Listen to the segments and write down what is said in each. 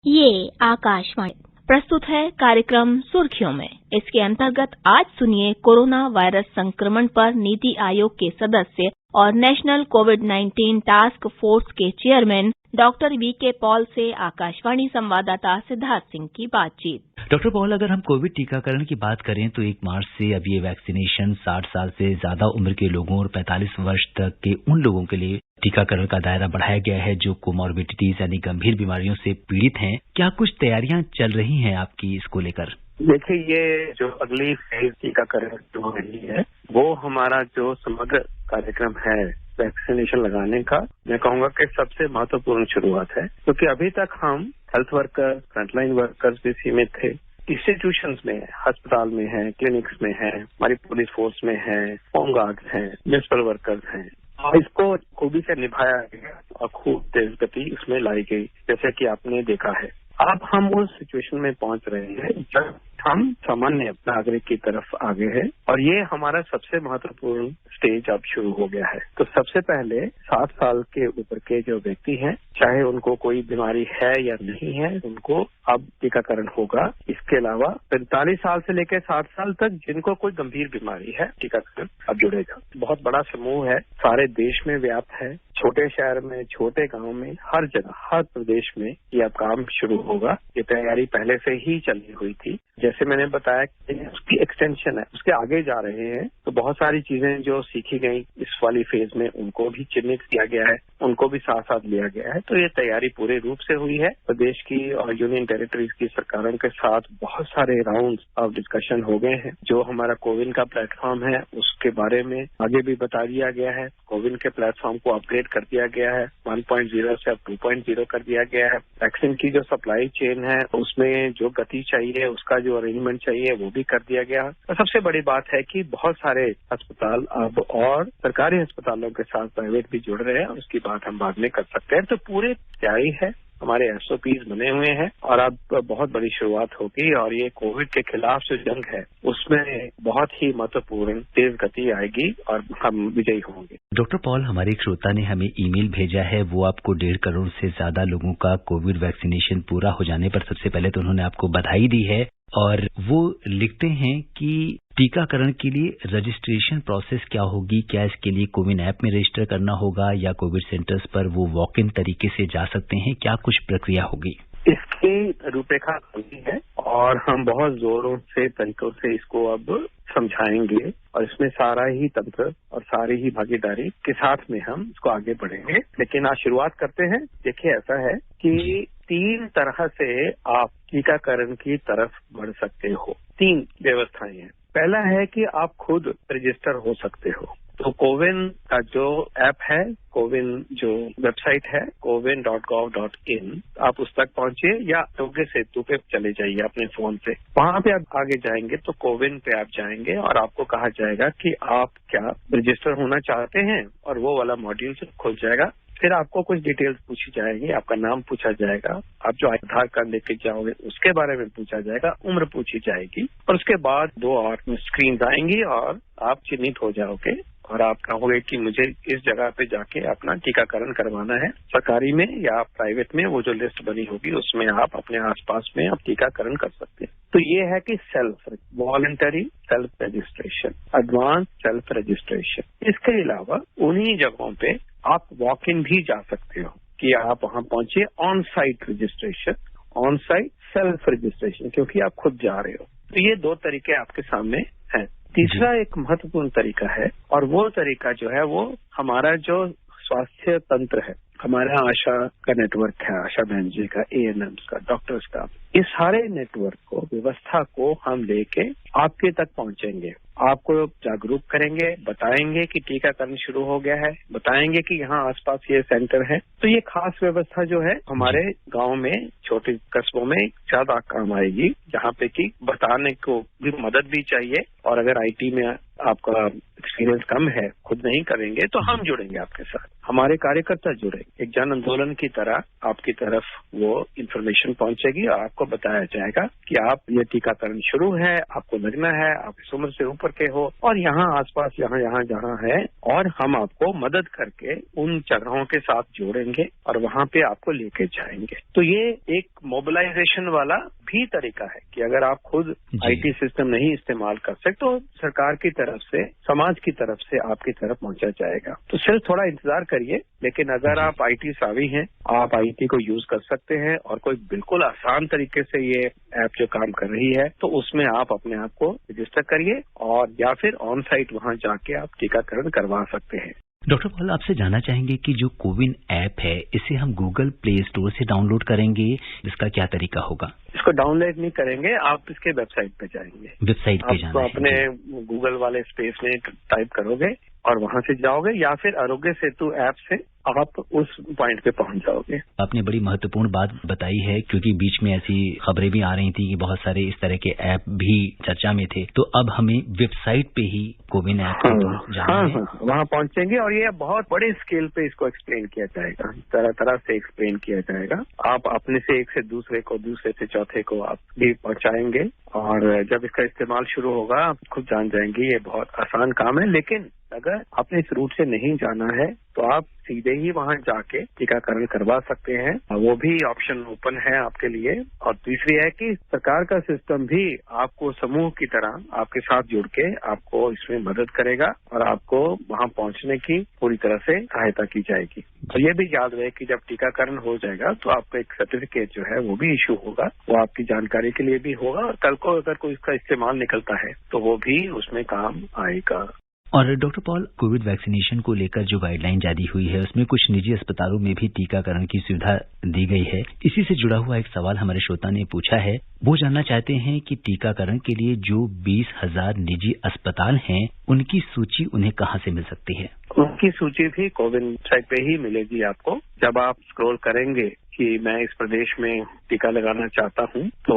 ये आकाशवाणी प्रस्तुत है कार्यक्रम सुर्खियों में। इसके अंतर्गत आज सुनिए कोरोना वायरस संक्रमण पर नीति आयोग के सदस्य और नेशनल कोविड-19 टास्क फोर्स के चेयरमैन डॉक्टर वीके पॉल से आकाशवाणी संवाददाता सिद्धार्थ सिंह की बातचीत। डॉक्टर पॉल, अगर हम कोविड टीकाकरण की बात करें तो 1 मार्च से अब ये वैक्सीनेशन 60 साल से ज्यादा उम्र के लोगों और 45 वर्ष तक के उन लोगों के लिए टीकाकरण का दायरा बढ़ाया गया है जो कोमॉर्बिडिटीज यानी गंभीर बीमारियों से पीड़ित हैं। क्या कुछ तैयारियां चल रही हैं आपकी इसको लेकर? देखिए, ये जो अगली फेज टीकाकरण जो हो रही है वो हमारा जो समग्र कार्यक्रम है वैक्सीनेशन लगाने का, मैं कहूँगा कि सबसे महत्वपूर्ण शुरुआत है, क्योंकि अभी तक हम हेल्थ वर्कर, फ्रंटलाइन वर्कर्स भी सीमित थे। इंस्टीट्यूशंस में, अस्पताल में है, क्लिनिक्स में है, हमारी पुलिस फोर्स में है, होम गार्ड्स हैं, म्युनिसिपल वर्कर्स हैं, और इसको खूबी से निभाया गया और खूब तेज गति उसमें लाई गई, जैसे कि आपने देखा है। अब हम उस सिचुएशन में पहुंच रहे हैं जब हम सामान्य नागरिक की तरफ आगे हैं और ये हमारा सबसे महत्वपूर्ण स्टेज अब शुरू हो गया है। तो सबसे पहले 60 साल के ऊपर के जो व्यक्ति हैं, चाहे उनको कोई बीमारी है या नहीं है, उनको अब टीकाकरण होगा। इसके अलावा 45 साल से लेकर 60 साल तक जिनको कोई गंभीर बीमारी है, टीकाकरण अब जुड़ेगा। बहुत बड़ा समूह है, सारे देश में व्याप्त है, छोटे शहर में, छोटे गांव में, हर जगह, हर प्रदेश में ये अब काम शुरू होगा। ये तैयारी पहले से ही चली हुई थी। जैसे मैंने बताया कि उसकी एक्सटेंशन है, उसके आगे जा रहे हैं, तो बहुत सारी चीजें जो सीखी गई इस वाली फेज में उनको भी चिन्हित किया गया है, उनको भी साथ साथ लिया गया है। तो ये तैयारी पूरे रूप से हुई है। प्रदेश की और यूनियन टेरिटरीज की सरकारों के साथ बहुत सारे राउंड ऑफ डिस्कशन हो गए हैं। जो हमारा कोविन का प्लेटफॉर्म है उसके बारे में आगे भी बता दिया गया है। कोविन के प्लेटफॉर्म को अपग्रेड कर दिया गया है, 1.0 से अब 2.0 कर दिया गया है। वैक्सीन की जो सप्लाई चेन है उसमें जो गति चाहिए, उसका जो अरेंजमेंट चाहिए वो भी कर दिया गया। और सबसे बड़ी बात है कि बहुत सारे अस्पताल अब और सरकारी अस्पतालों के साथ प्राइवेट भी जुड़ रहे हैं, और उसकी बात हम बाद में कर सकते हैं। तो पूरे तैयारी है, हमारे SOPs बने हुए हैं और अब बहुत बड़ी शुरुआत होगी। और ये कोविड के खिलाफ जो जंग है उसमें बहुत ही महत्वपूर्ण तेज गति आएगी और हम विजयी होंगे। डॉक्टर पॉल, हमारे एक श्रोता ने हमें ईमेल भेजा है। वो आपको 1.5 करोड़ से ज्यादा लोगों का कोविड वैक्सीनेशन पूरा हो जाने पर सबसे पहले तो उन्होंने आपको बधाई दी है, और वो लिखते हैं कि टीकाकरण के लिए रजिस्ट्रेशन प्रोसेस क्या होगी? क्या इसके लिए कोविन ऐप में रजिस्टर करना होगा या कोविड सेंटर्स पर वो वॉक इन तरीके से जा सकते हैं? क्या कुछ प्रक्रिया होगी? इसकी रूपरेखा होती है और हम बहुत जोरों से, तरीकों से इसको अब समझाएंगे, और इसमें सारा ही तंत्र और सारी ही भागीदारी के साथ में हम इसको आगे बढ़ेंगे। लेकिन आज शुरुआत करते हैं। देखिए, ऐसा है कि 3 तरह से आप टीकाकरण की तरफ बढ़ सकते हो। 3 व्यवस्थाएं हैं। पहला है कि आप खुद रजिस्टर हो सकते हो। तो कोविन का जो ऐप है, कोविन जो वेबसाइट है cowin.gov.in, आप उस तक पहुंचिए या आरोग्य सेतु पे चले जाइए अपने फोन से। वहां पे आप आगे जाएंगे तो कोविन पे आप जाएंगे और आपको कहा जाएगा कि आप क्या रजिस्टर होना चाहते हैं, और वो वाला मॉड्यूल से खुल जाएगा। फिर आपको कुछ डिटेल्स पूछी जाएगी, आपका नाम पूछा जाएगा, आप जो आधार कार्ड लेके जाओगे उसके बारे में पूछा जाएगा, उम्र पूछी जाएगी, और उसके बाद 2 और स्क्रीन आएंगी और आप चिन्हित हो जाओगे और आप कहोगे कि मुझे इस जगह पे जाके अपना टीकाकरण करवाना है। सरकारी में या प्राइवेट में वो जो लिस्ट बनी होगी उसमें आप अपने आसपास में आप टीकाकरण कर सकते हैं। तो ये है कि self voluntary self registration, advance self registration. इसके अलावा उन्हीं जगहों पे आप वॉक इन भी जा सकते हो कि आप वहां पहुंचे। On site registration, on site self registration, क्योंकि आप खुद जा रहे हो। तो ये 2 तरीके आपके सामने हैं। तीसरा एक महत्वपूर्ण तरीका है, और वो तरीका जो है वो हमारा जो स्वास्थ्य तंत्र है, हमारा आशा का नेटवर्क है, आशा बहन जी का, ANMs का, डॉक्टर्स का, इस सारे नेटवर्क को, व्यवस्था को हम लेके आपके तक पहुंचेंगे। आपको जागरूक करेंगे, बताएंगे कि टीकाकरण शुरू हो गया है, बताएंगे कि यहाँ आसपास ये सेंटर है। तो ये खास व्यवस्था जो है हमारे गांव में, छोटे कस्बों में ज्यादा काम आएगी, जहाँ पे कि बताने को भी मदद भी चाहिए। और अगर IT में आपका एक्सपीरियंस कम है, खुद नहीं करेंगे, तो हम जुड़ेंगे आपके साथ। हमारे कार्यकर्ता जुड़े, एक जन आंदोलन की तरह आपकी तरफ वो इन्फॉर्मेशन पहुंचेगी और आपको बताया जाएगा कि आप ये टीकाकरण शुरू है, आपको लगना है, आप इस उम्र से ऊपर के हो और यहाँ आसपास यहाँ जहाँ है, और हम आपको मदद करके उन जगहों के साथ जोड़ेंगे और वहाँ पे आपको लेके जाएंगे। तो ये एक मोबिलाइजेशन वाला भी तरीका है कि अगर आप खुद आईटी सिस्टम नहीं इस्तेमाल कर सकते तो सरकार की तरफ से, समाज की तरफ से आपकी तरफ पहुंचा जाएगा। तो सिर्फ थोड़ा इंतजार करिए, लेकिन अगर आप आईटी सावी हैं, आप आईटी को यूज कर सकते हैं और कोई बिल्कुल आसान तरीके से ये ऐप जो काम कर रही है तो उसमें आप अपने आप को रजिस्टर करिए और या फिर ऑन साइट वहां जाके आप टीकाकरण करवा सकते हैं। डॉक्टर पॉल, आपसे जानना चाहेंगे कि जो कोविन ऐप है इसे हम गूगल प्ले स्टोर से डाउनलोड करेंगे, इसका क्या तरीका होगा? इसको डाउनलोड नहीं करेंगे, आप इसके वेबसाइट पे जाएंगे। वेबसाइट पे जाना है, अपने गूगल वाले स्पेस में टाइप करोगे और वहां से जाओगे या फिर आरोग्य सेतु ऐप से आप उस पॉइंट पे पहुंच जाओगे। आपने बड़ी महत्वपूर्ण बात बताई है, क्योंकि बीच में ऐसी खबरें भी आ रही थी कि बहुत सारे इस तरह के ऐप भी चर्चा में थे। तो अब हमें वेबसाइट पे ही कोविन ऐप जाना है। वहां पहुंचेंगे और ये बहुत बड़े स्केल पे इसको एक्सप्लेन किया जाएगा, तरह तरह से एक्सप्लेन किया जाएगा। आप अपने से एक से दूसरे को, दूसरे से चौथे को आप भी पहुंचाएंगे और जब इसका इस्तेमाल शुरू होगा आप खुद जान जाएंगे ये बहुत आसान काम है। लेकिन अगर आपने इस रूट से नहीं जाना है तो आप सीधे ही वहां जाके टीकाकरण करवा सकते हैं, वो भी ऑप्शन ओपन है आपके लिए। और तीसरी है कि सरकार का सिस्टम भी आपको समूह की तरह आपके साथ जुड़ के आपको इसमें मदद करेगा और आपको वहां पहुंचने की पूरी तरह से सहायता की जाएगी। और ये भी याद रहे कि जब टीकाकरण हो जाएगा तो आपको एक सर्टिफिकेट जो है वो भी इशू होगा, वो आपकी जानकारी के लिए भी होगा और कल को अगर कोई इसका इस्तेमाल निकलता है तो वो भी उसमें काम आएगा। और डॉक्टर पॉल, कोविड वैक्सीनेशन को लेकर जो गाइडलाइन जारी हुई है उसमें कुछ निजी अस्पतालों में भी टीकाकरण की सुविधा दी गई है। इसी से जुड़ा हुआ एक सवाल हमारे श्रोता ने पूछा है, वो जानना चाहते हैं कि टीकाकरण के लिए जो 20,000 निजी अस्पताल हैं उनकी सूची उन्हें कहाँ से मिल सकती है? उनकी सूची भी कोविन साइट पे ही मिलेगी आपको। जब आप स्क्रॉल करेंगे कि मैं इस प्रदेश में टीका लगाना चाहता हूं तो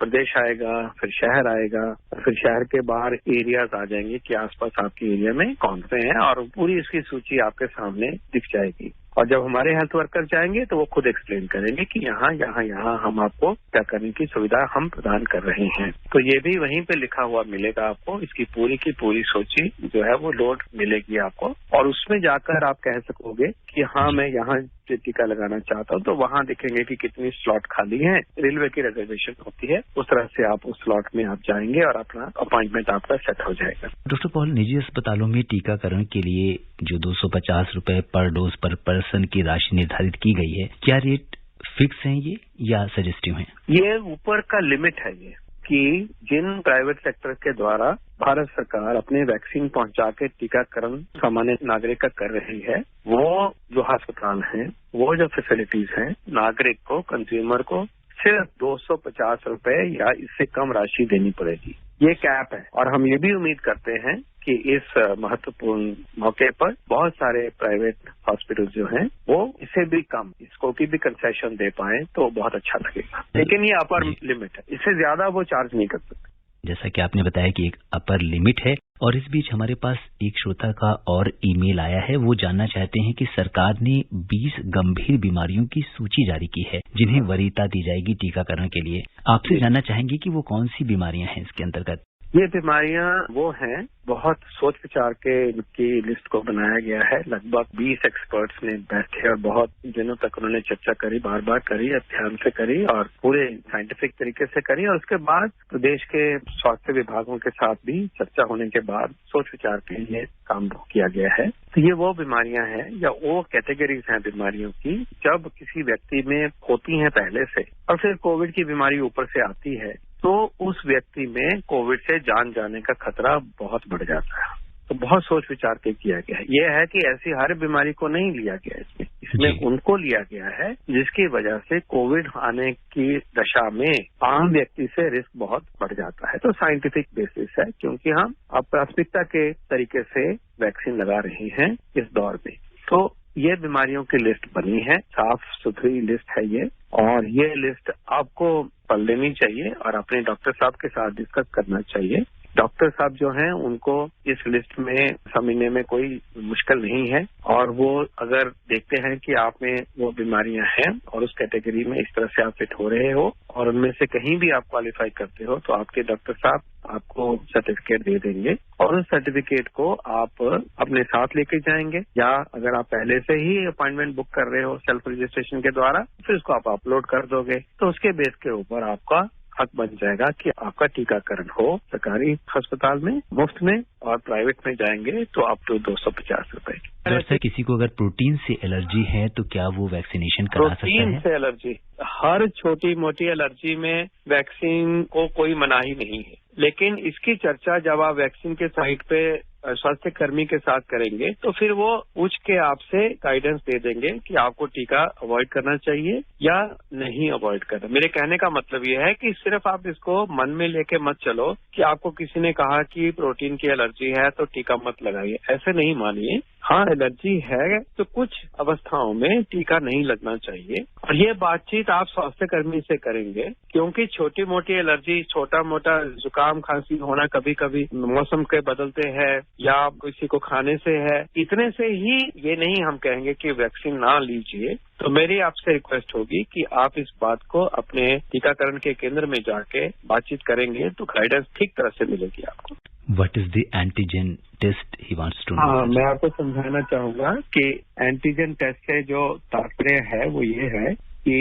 प्रदेश आएगा, फिर शहर आएगा, फिर शहर के बाहर एरियाज आ जाएंगे कि आसपास आपके एरिया में कौन से हैं और पूरी इसकी सूची आपके सामने दिख जाएगी। और जब हमारे हेल्थ वर्कर जाएंगे तो वो खुद एक्सप्लेन करेंगे कि यहाँ हम आपको क्या करने की सुविधा हम प्रदान कर रहे हैं। तो ये भी वहीं पे लिखा हुआ मिलेगा आपको, इसकी पूरी की पूरी सूची जो है वो लोड मिलेगी आपको और उसमें जाकर आप कह सकोगे कि हाँ मैं यहाँ टीका लगाना चाहता हूँ, तो वहाँ दिखेंगे कि कितनी स्लॉट खाली है। रेलवे की रिजर्वेशन होती है, उस तरह से आप उस स्लॉट में आप जाएंगे और अपना अपॉइंटमेंट आपका सेट हो जाएगा। डॉक्टर पॉल, निजी अस्पतालों में टीकाकरण के लिए जो 250 रुपए पर डोज पर पर्सन की राशि निर्धारित की गई है, क्या रेट फिक्स है ये या सजेस्टिव है? ये ऊपर का लिमिट है ये कि जिन प्राइवेट सेक्टर के द्वारा भारत सरकार अपने वैक्सीन पहुंचा के टीकाकरण सामान्य नागरिक का कर रही है, वो जो अस्पताल हैं, वो जो फैसिलिटीज हैं, नागरिक को, कंज्यूमर को सिर्फ 250 रुपए या इससे कम राशि देनी पड़ेगी। ये कैप है और हम ये भी उम्मीद करते हैं कि इस महत्वपूर्ण मौके पर बहुत सारे प्राइवेट हॉस्पिटल जो हैं वो इससे भी कम, इसको की भी कंसेशन दे पाए तो बहुत अच्छा लगेगा। लेकिन ये अपर लिमिट है, इससे ज्यादा वो चार्ज नहीं कर सकते। जैसा कि आपने बताया कि एक अपर लिमिट है। और इस बीच हमारे पास एक श्रोता का और ईमेल आया है, वो जानना चाहते हैं कि सरकार ने 20 गंभीर बीमारियों की सूची जारी की है जिन्हें वरीयता दी जाएगी टीकाकरण के लिए। आपसे जानना चाहेंगे कि वो कौन सी बीमारियां हैं इसके अंतर्गत? ये बीमारियां वो हैं, बहुत सोच विचार के इनकी लिस्ट को बनाया गया है। लगभग 20 एक्सपर्ट्स ने बैठे और बहुत दिनों तक उन्होंने चर्चा करी, बार बार करी, ध्यान से करी और पूरे साइंटिफिक तरीके से करी। और उसके बाद प्रदेश के स्वास्थ्य विभागों के साथ भी चर्चा होने के बाद सोच विचार के लिए काम किया गया है। तो ये वो बीमारियां हैं या वो कैटेगरीज हैं बीमारियों की जब किसी व्यक्ति में होती हैं पहले से और फिर कोविड की बीमारी ऊपर से आती है तो उस व्यक्ति में कोविड से जान जाने का खतरा बहुत बढ़ जाता है। तो बहुत सोच विचार के किया गया है। ये है कि ऐसी हर बीमारी को नहीं लिया गया इसमें उनको लिया गया है जिसकी वजह से कोविड आने की दशा में आम व्यक्ति से रिस्क बहुत बढ़ जाता है। तो साइंटिफिक बेसिस है क्योंकि हम अब प्राथमिकता के तरीके से वैक्सीन लगा रहे हैं इस दौर में। तो ये बीमारियों की लिस्ट बनी है, साफ सुथरी लिस्ट है ये, और ये लिस्ट आपको पढ़ लेनी चाहिए और अपने डॉक्टर साहब के साथ डिस्कस करना चाहिए डॉक्टर साहब जो हैं उनको इस लिस्ट में समझने में कोई मुश्किल नहीं है और वो अगर देखते हैं कि आप में वो बीमारियां हैं और उस कैटेगरी में इस तरह से आप फिट हो रहे हो और उनमें से कहीं भी आप क्वालिफाई करते हो तो आपके डॉक्टर साहब आपको सर्टिफिकेट दे देंगे और उस सर्टिफिकेट को आप अपने साथ लेके जाएंगे या अगर आप पहले से ही अपॉइंटमेंट बुक कर रहे हो सेल्फ रजिस्ट्रेशन के द्वारा फिर उसको आप अपलोड कर दोगे तो उसके बेस के ऊपर आपका हक बन जाएगा कि आपका टीकाकरण हो सरकारी अस्पताल में मुफ्त में और प्राइवेट में जाएंगे तो अप टू 250 रुपए की। सर किसी को अगर प्रोटीन से एलर्जी है तो क्या वो वैक्सीनेशन करा सकता है? प्रोटीन से एलर्जी, हर छोटी मोटी एलर्जी में वैक्सीन को कोई मनाही नहीं है, लेकिन इसकी चर्चा जब आप वैक्सीन के साइट पे स्वास्थ्य कर्मी के साथ करेंगे तो फिर वो पूछ के आपसे गाइडेंस दे देंगे कि आपको टीका अवॉइड करना चाहिए या नहीं अवॉइड करना। मेरे कहने का मतलब ये है कि सिर्फ आप इसको मन में लेके मत चलो कि आपको किसी ने कहा कि प्रोटीन की एलर्जी है तो टीका मत लगाइए, ऐसे नहीं मानिए। हाँ, एलर्जी है तो कुछ अवस्थाओं में टीका नहीं लगना चाहिए और ये बातचीत आप स्वास्थ्य कर्मी से करेंगे क्योंकि छोटी मोटी एलर्जी, छोटा मोटा जुकाम खांसी होना कभी कभी मौसम के बदलते हैं या किसी को खाने से है, इतने से ही ये नहीं हम कहेंगे कि वैक्सीन ना लीजिए। तो मेरी आपसे रिक्वेस्ट होगी कि आप इस बात को अपने टीकाकरण के केंद्र में जाके बातचीत करेंगे तो गाइडेंस ठीक तरह से मिलेगी आपको। What is the antigen test he wants to know? मैं आपको समझाना चाहूंगा कि एंटीजन टेस्ट से जो तात्पर्य है वो ये है कि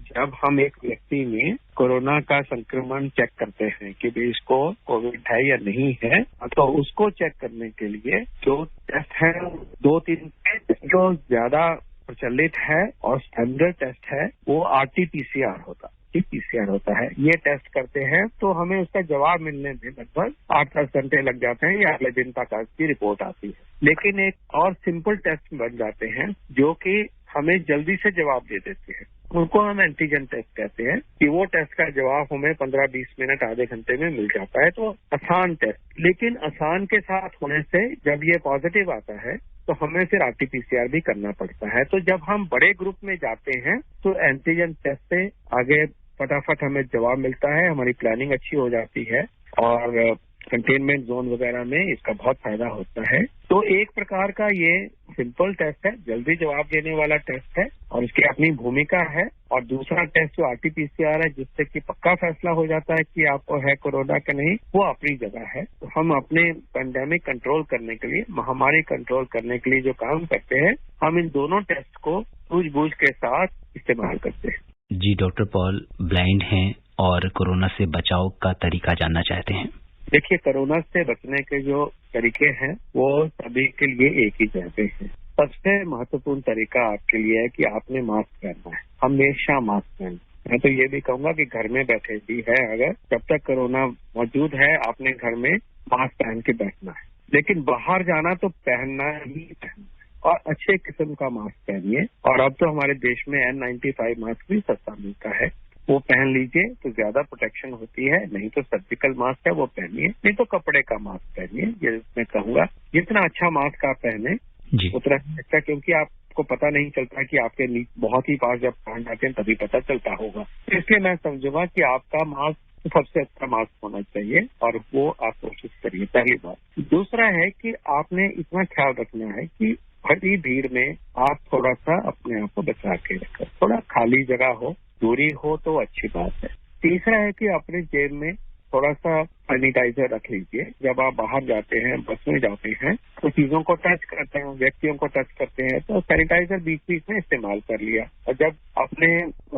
जब हम एक व्यक्ति में कोरोना का संक्रमण चेक करते हैं कि भी इसको कोविड है या नहीं है तो उसको चेक करने के लिए जो टेस्ट है 2-3 जो ज्यादा प्रचलित है और स्टैंडर्ड टेस्ट है वो RT-PCR होता है। ये टेस्ट करते हैं तो हमें उसका जवाब मिलने में लगभग 8-10 घंटे लग जाते हैं या अगले दिन तक उसकी रिपोर्ट आती है। लेकिन एक और सिंपल टेस्ट बन जाते हैं जो कि हमें जल्दी से जवाब दे देते हैं, उनको हम एंटीजन टेस्ट कहते हैं कि वो टेस्ट का जवाब हमें 15-20 मिनट आधे घंटे में मिल जाता है। तो आसान टेस्ट, लेकिन आसान के साथ होने से जब ये पॉजिटिव आता है तो हमें फिर RT-PCR भी करना पड़ता है। तो जब हम बड़े ग्रुप में जाते हैं तो एंटीजन टेस्ट से आगे फटाफट हमें जवाब मिलता है, हमारी प्लानिंग अच्छी हो जाती है और कंटेनमेंट जोन वगैरह में इसका बहुत फायदा होता है। तो एक प्रकार का ये सिंपल टेस्ट है, जल्दी जवाब देने वाला टेस्ट है और इसकी अपनी भूमिका है। और दूसरा टेस्ट जो RT-PCR है जिससे कि पक्का फैसला हो जाता है कि आपको है कोरोना का नहीं, वो अपनी जगह है। तो हम अपने पेंडेमिक कंट्रोल करने के लिए, महामारी कंट्रोल करने के लिए जो काम करते हैं, हम इन दोनों टेस्ट को सूझबूझ के साथ इस्तेमाल करते हैं। जी, डॉक्टर पॉल ब्लाइंड हैं और कोरोना से बचाव का तरीका जानना चाहते हैं। देखिए, कोरोना से बचने के जो तरीके हैं वो सभी के लिए एक ही जैसे हैं। सबसे महत्वपूर्ण तरीका आपके लिए है कि आपने मास्क पहनना है, हमेशा मास्क पहनना। मैं तो ये भी कहूंगा कि घर में बैठे भी है अगर, जब तक कोरोना मौजूद है आपने घर में मास्क पहन के बैठना है, लेकिन बाहर जाना तो पहनना ही पहनना है और अच्छे किस्म का मास्क पहनिए। और अब तो हमारे देश में N95 मास्क भी सस्ता मिलता है, वो पहन लीजिए तो ज्यादा प्रोटेक्शन होती है। नहीं तो सर्जिकल मास्क है वो पहनिए, नहीं तो कपड़े का मास्क पहनिए। ये मैं कहूंगा जितना अच्छा मास्क आप पहने उतना अच्छा, क्योंकि आपको पता नहीं चलता कि आपके बहुत ही पास जब पहन जाते हैं तभी पता चलता होगा। इसलिए मैं समझूंगा कि आपका मास्क सबसे अच्छा मास्क होना चाहिए और वो आप कोशिश करिए, पहली बात। दूसरा है कि आपने इतना ख्याल रखना है कि बड़ी भीड़ में आप थोड़ा सा अपने आप को बचा के रखें, थोड़ा खाली जगह हो, दूरी हो तो अच्छी बात है। तीसरा है कि अपने जेब में थोड़ा सा सैनिटाइजर रख लीजिए। जब आप बाहर जाते हैं, बस में जाते हैं तो चीजों को टच करते हैं, व्यक्तियों को टच करते हैं, तो सैनिटाइजर बीच बीच में इस्तेमाल कर लिया। और जब अपने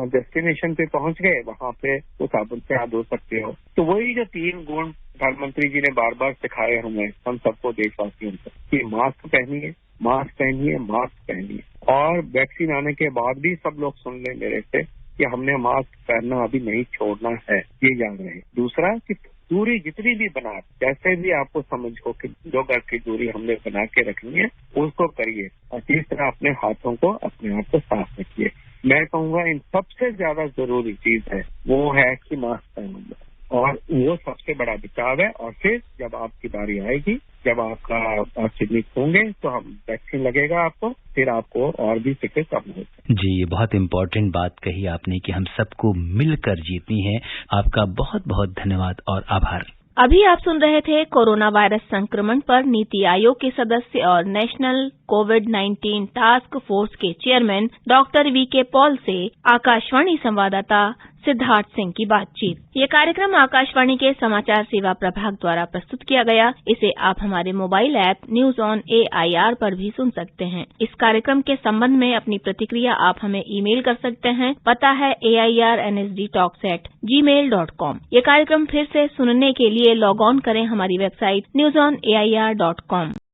डेस्टिनेशन पे पहुंच गए वहां पे तो साबुन से हाथ धो सकते हो। तो वही जो 3 गुण प्रधानमंत्री जी ने बार बार सिखाए हमें, हम सबको, देशवासियों को, कि मास्क पहनिए, मास्क पहनिए, मास्क पहनिए। और वैक्सीन आने के बाद भी सब लोग सुन लें मेरे से कि हमने मास्क पहनना अभी नहीं छोड़ना है, ये याद रहे। दूसरा कि दूरी जितनी भी बना, जैसे भी आपको समझ हो कि 2 गज की दूरी हमने बना के रखनी है, उसको करिए। और तीसरा अपने हाथों को, अपने आप को साफ रखिए। मैं कहूंगा इन सबसे ज्यादा जरूरी चीज है वो है कि मास्क पहनना, और वो सबसे बड़ा बचाव है। और फिर जब आपकी बारी आएगी, जब आप चिन्हित होंगे तो हम वैक्सीन लगेगा आपको, फिर आपको और भी फिक्र कम होगी। जी, ये बहुत इम्पोर्टेंट बात कही आपने कि हम सबको मिलकर जीतनी है। आपका बहुत बहुत धन्यवाद और आभार। अभी आप सुन रहे थे कोरोना वायरस संक्रमण पर नीति आयोग के सदस्य और नेशनल कोविड-19 टास्क फोर्स के चेयरमैन डॉक्टर वीके पॉल से आकाशवाणी संवाददाता सिद्धार्थ सिंह की बातचीत। ये कार्यक्रम आकाशवाणी के समाचार सेवा प्रभाग द्वारा प्रस्तुत किया गया। इसे आप हमारे mobile app news on AIR पर भी सुन सकते हैं। इस कार्यक्रम के संबंध में अपनी प्रतिक्रिया आप हमें ईमेल कर सकते हैं। पता है airnsdtalks@gmail.com। ये कार्यक्रम फिर से सुनने के लिए लॉग ऑन करें हमारी वेबसाइट newsonair.com।